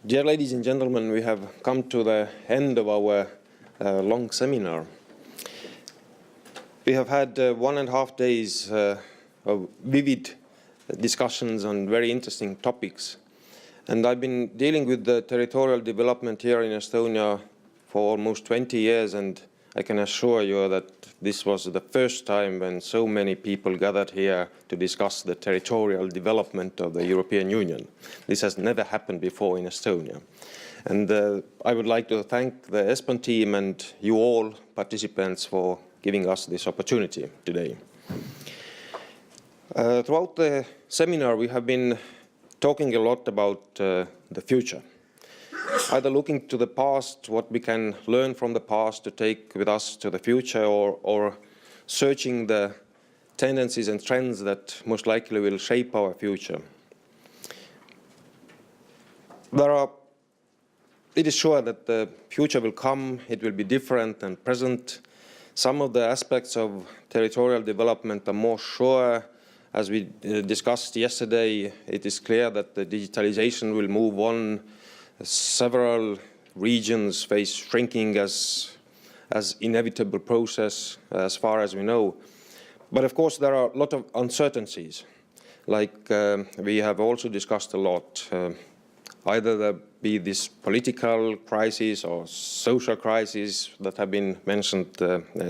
Dear ladies and gentlemen, we have come to the end of our long seminar. We have had 1.5 days of vivid discussions on very interesting topics. And I've been dealing with the territorial development here in Estonia for almost 20 years, and I can assure you that this was the first time when so many people gathered here to discuss the territorial development of the European Union. This has never happened before in Estonia. And I would like to thank the ESPON team and you all participants for giving us this opportunity today. Throughout the seminar, we have been talking a lot about the future. Either looking to the past, what we can learn from the past to take with us to the future, or searching the tendencies and trends that most likely will shape our future. It is sure that the future will come, it will be different than present. Some of the aspects of territorial development are more sure. As we discussed yesterday, it is clear that the digitalisation will move on. Several regions face shrinking as inevitable process as far as we know. But of course there are a lot of uncertainties, like we have also discussed a lot. Either there be this political crisis or social crisis that have been mentioned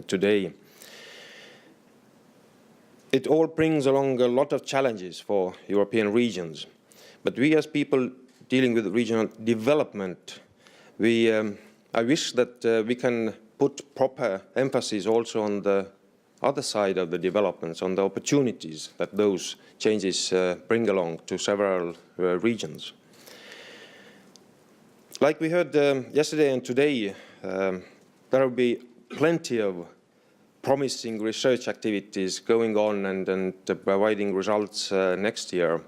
today. It all brings along a lot of challenges for European regions. But we as people dealing with regional development, I wish that we can put proper emphasis also on the other side of the developments, on the opportunities that those changes bring along to several regions. Like we heard yesterday and today, there will be plenty of promising research activities going on and providing results next year.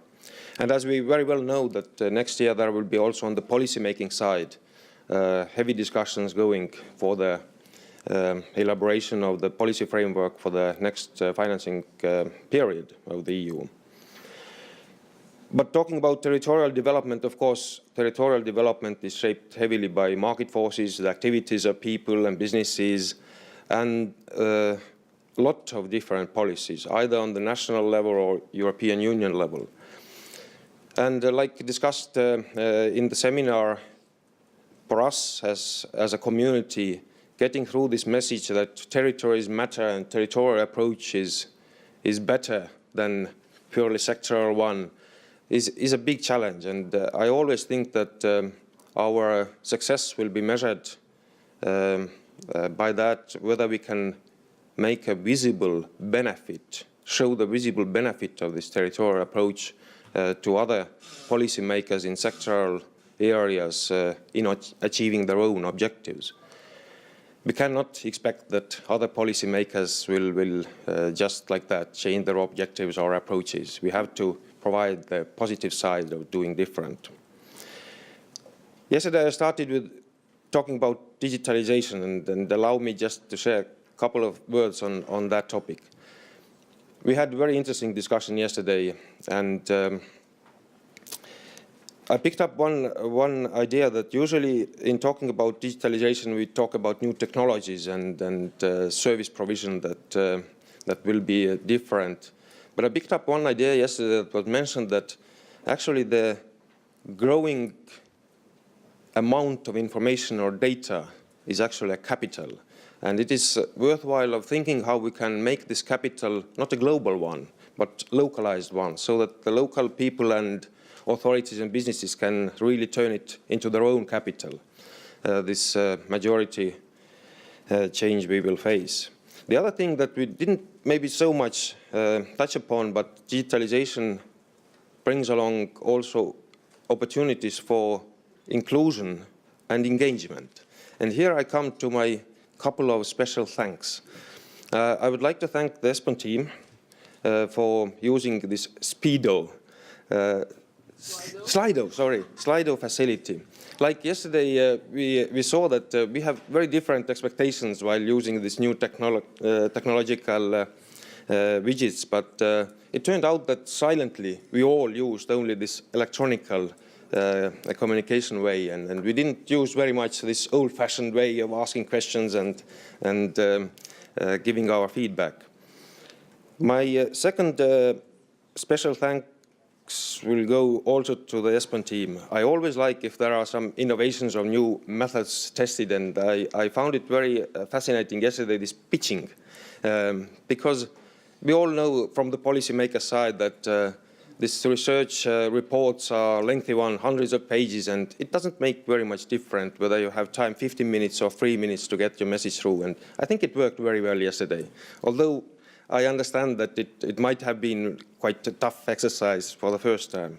And as we very well know that next year there will be also on the policy-making side heavy discussions going for the elaboration of the policy framework for the next financing period of the EU. But talking about territorial development, of course, territorial development is shaped heavily by market forces, the activities of people and businesses, and a lot of different policies, either on the national level or European Union level. And like discussed in the seminar, for us as a community, getting through this message that territories matter and territorial approach is better than purely sectoral one is a big challenge. And I always think that our success will be measured by that, whether we can make a visible benefit, show the visible benefit of this territorial approach to other policymakers in sectoral areas in achieving their own objectives. We cannot expect that other policymakers will just like that change their objectives or approaches. We have to provide the positive side of doing different. Yesterday I started with talking about digitalisation, and allow me just to share a couple of words on that topic. We had a very interesting discussion yesterday, and I picked up one idea that usually in talking about digitalisation we talk about new technologies and service provision that will be different. But I picked up one idea yesterday that was mentioned, that actually the growing amount of information or data is actually a capital. And it is worthwhile of thinking how we can make this capital not a global one, but localized one, so that the local people and authorities and businesses can really turn it into their own capital, this majority change we will face. The other thing that we didn't maybe so much touch upon, but digitalization brings along also opportunities for inclusion and engagement. And here I come to my couple of special thanks. I would like to thank the ESPON team for using this Slido facility. Like yesterday, we saw that we have very different expectations while using this new technological widgets, but it turned out that silently we all used only this electronical a communication way, and we didn't use very much this old-fashioned way of asking questions and giving our feedback. My second special thanks will go also to the ESPON team. I always like if there are some innovations or new methods tested, and I found it very fascinating yesterday, this pitching, because we all know from the policymaker side that these research reports are lengthy one, hundreds of pages, and it doesn't make very much difference whether you have time 15 minutes or 3 minutes to get your message through. And I think it worked very well yesterday. Although I understand that it might have been quite a tough exercise for the first time.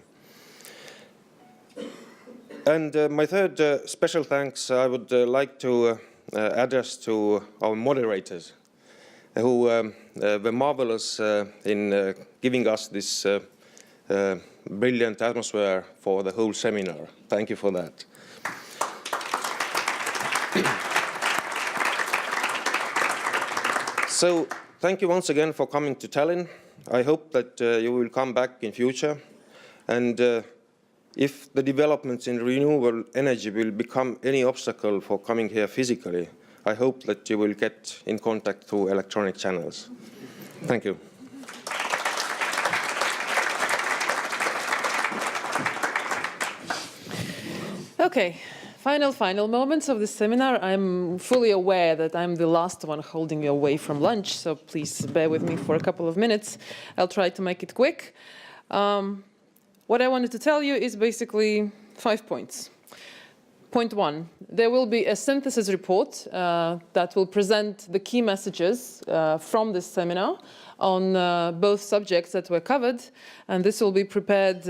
And my third special thanks I would like to address to our moderators, who were marvelous in giving us this brilliant atmosphere for the whole seminar. Thank you for that. So thank you once again for coming to Tallinn. I hope that you will come back in future. And if the developments in renewable energy will become any obstacle for coming here physically, I hope that you will get in contact through electronic channels. Thank you. Okay, final moments of this seminar. I'm fully aware that I'm the last one holding you away from lunch, so please bear with me for a couple of minutes. I'll try to make it quick. What I wanted to tell you is basically 5 points. Point 1, there will be a synthesis report that will present the key messages from this seminar on both subjects that were covered, and this will be prepared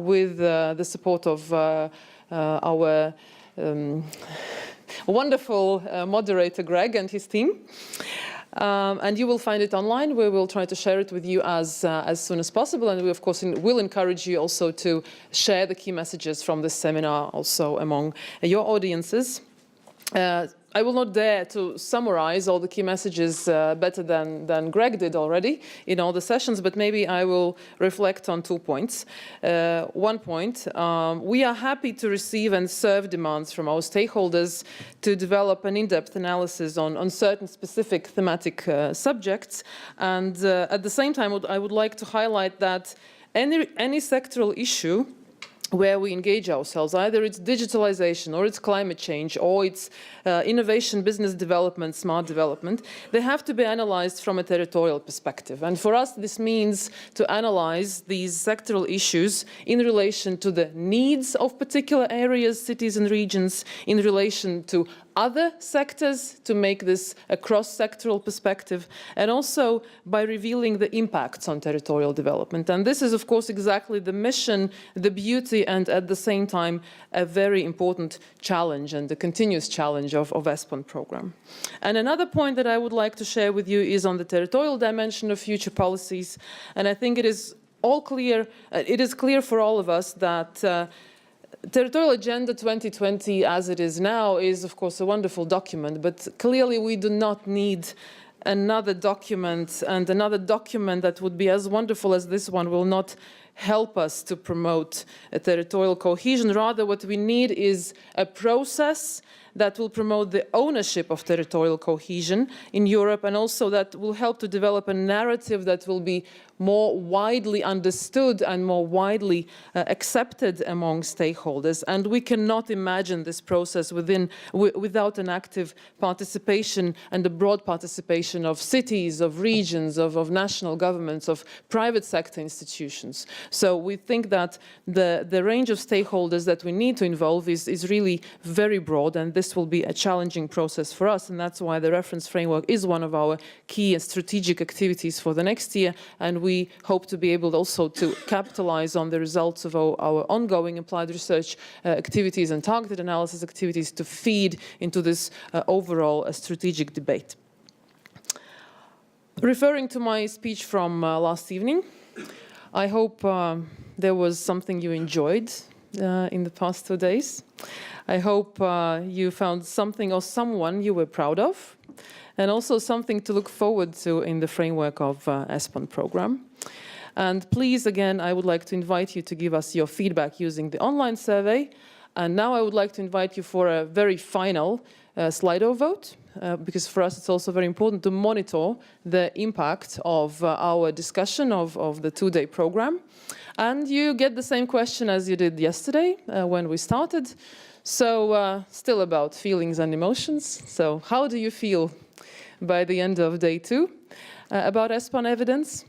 with the support of our wonderful moderator Greg and his team. And you will find it online. We will try to share it with you as soon as possible. And we, of course, will encourage you also to share the key messages from this seminar also among your audiences. I will not dare to summarize all the key messages better than Greg did already in all the sessions, but maybe I will reflect on 2 points. 1 point, we are happy to receive and serve demands from our stakeholders to develop an in-depth analysis on certain specific thematic subjects. And at the same time, I would like to highlight that any sectoral issue where we engage ourselves, either it's digitalisation or it's climate change or it's innovation, business development, smart development, they have to be analysed from a territorial perspective. And for us, this means to analyse these sectoral issues in relation to the needs of particular areas, cities and regions, in relation to other sectors, to make this a cross-sectoral perspective, and also by revealing the impacts on territorial development. And this is, of course, exactly the mission, the beauty, and at the same time, a very important challenge and the continuous challenge of ESPON program. And another point that I would like to share with you is on the territorial dimension of future policies. And I think it is all clear, it is clear for all of us that Territorial Agenda 2020, as it is now, is of course a wonderful document, but clearly we do not need another document, and another document that would be as wonderful as this one will not help us to promote a territorial cohesion. Rather, what we need is a process that will promote the ownership of territorial cohesion in Europe, and also that will help to develop a narrative that will be more widely understood and more widely accepted among stakeholders. And we cannot imagine this process without an active participation and a broad participation of cities, of regions, of national governments, of private sector institutions. So we think that the range of stakeholders that we need to involve is really very broad, and this will be a challenging process for us. And that's why the reference framework is one of our key and strategic activities for the next year. And we hope to be able also to capitalize on the results of our ongoing applied research activities and targeted analysis activities to feed into this overall strategic debate. Referring to my speech from last evening, I hope there was something you enjoyed in the past 2 days. I hope you found something or someone you were proud of, and also something to look forward to in the framework of ESPON program. And please, again, I would like to invite you to give us your feedback using the online survey. And now I would like to invite you for a very final Slido vote, because for us it's also very important to monitor the impact of our discussion of the two-day program. And you get the same question as you did yesterday when we started. So still about feelings and emotions. So how do you feel by the end of day 2 about ESPON evidence?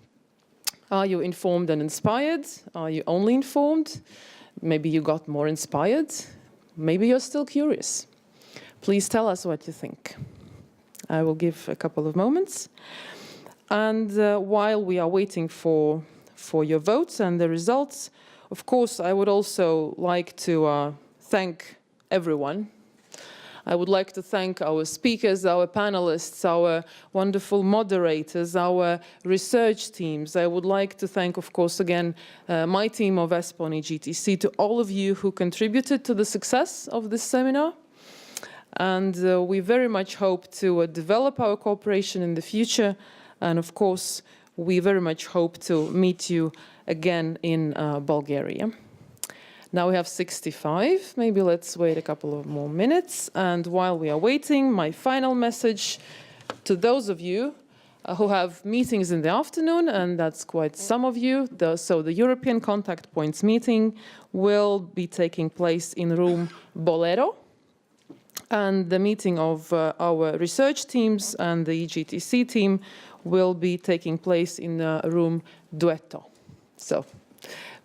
Are you informed and inspired? Are you only informed? Maybe you got more inspired. Maybe you're still curious. Please tell us what you think. I will give a couple of moments. And while we are waiting for your votes and the results, of course, I would also like to thank everyone. I would like to thank our speakers, our panelists, our wonderful moderators, our research teams. I would like to thank, of course, again, my team of ESPON EGTC, to all of you who contributed to the success of this seminar. And we very much hope to develop our cooperation in the future. And of course, we very much hope to meet you again in Bulgaria. Now we have 65. Maybe let's wait a couple of more minutes. And while we are waiting, my final message to those of you who have meetings in the afternoon, and that's quite some of you. So the European Contact Points meeting will be taking place in room Bolero. And the meeting of our research teams and the EGTC team will be taking place in room Duetto. So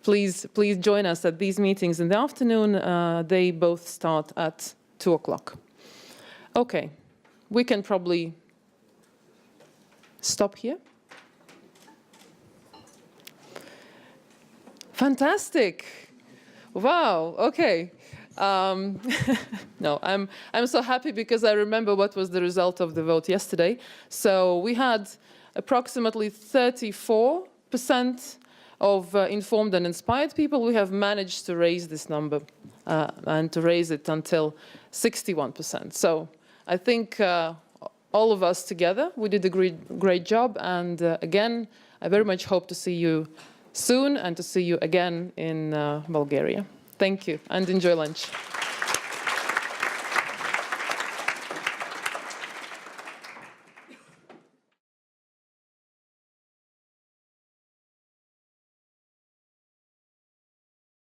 please join us at these meetings in the afternoon. They both start at 2 o'clock. Okay, we can probably stop here. Fantastic. Wow, okay. No, I'm so happy because I remember what was the result of the vote yesterday. So we had approximately 34% of informed and inspired people. We have managed to raise this number and to raise it until 61%. So I think all of us together, we did a great job. And again, I very much hope to see you soon and to see you again in Bulgaria. Thank you and enjoy lunch.